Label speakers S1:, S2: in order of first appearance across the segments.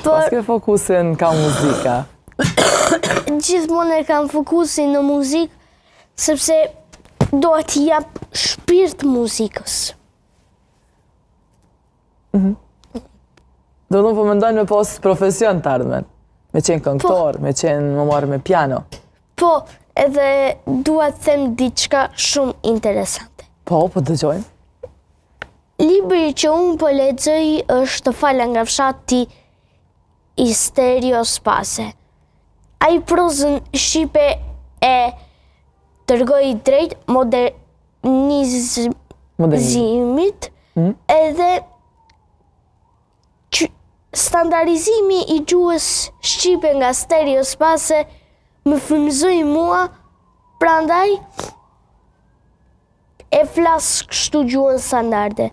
S1: Pas ke fokusin ka muzika?
S2: Gjithmonë e kam fokusin në muzikë, sepse do t'i jap shpirt muzikës.
S1: Do në po mendojnë me pas profesion të ardhmen? Me qenë këngëtor, me qenë më marrë me piano?
S2: Po, edhe dua të them diçka shumë interesante.
S1: Po dëgjojmë.
S2: Libri që unë po lexoj është Fala nga fshati i Stereo Spase. Ai prozën shqipe e tërgoi drejt modernizimit edhe standardizimi i gjuhës shqipe nga Stereo Spase më frymëzoi mua, prandaj e flas kështu gjuhën standarde.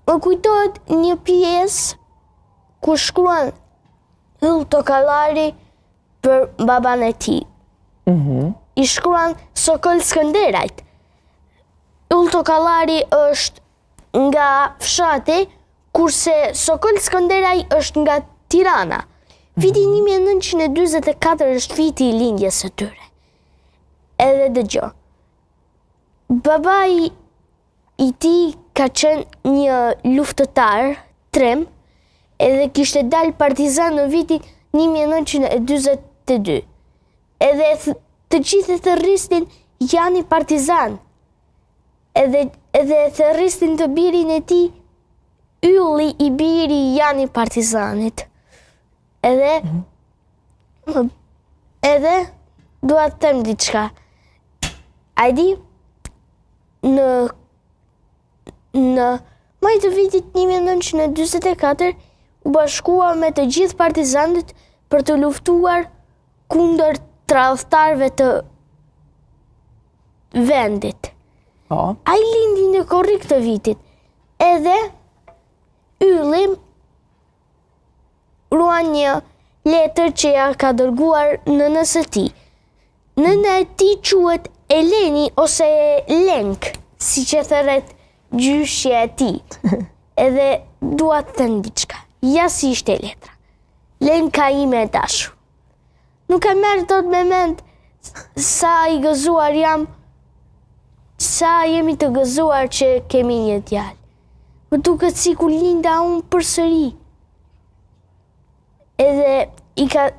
S2: Më kujtohet një pjesë ku shkruan Hyll Tokallari për baban e tij. I shkruan Sokol Skënderajt. Hyll Tokallari është nga fshati, kurse Sokol Skënderaj është nga Tirana. Viti 1944 është viti i lindjes së tyre. Edhe dëgjoj. Babai i tij ka qenë një luftëtar trem, edhe kishte dalë partizan në vitin 1942. Edhe të gjithë e thërrisnin janë partizan. Edhe thërrisnin të birin e tij, Ylli i biri janë partizanit. Edhe dua të them diçka. A di, në maj të vitit 1944 u bashkua me të gjithë partizanët për të luftuar kundër tradhtarëve të vendit. Ai lindi në korrik të vitit, edhe Ylli ruan një letër që ja ka dërguar nënës së tij. Nëna e tij quhet Eleni ose Lenk, siç e thërret gjyshja e tij. Edhe dua të them diçka. Ja si ishte letra. Lenka ime e dashur. Nuk e merr dot me mend sa i gëzuar jam, sa jemi të gëzuar që kemi një djalë. Më duket sikur linda unë përsëri. Edhe i ka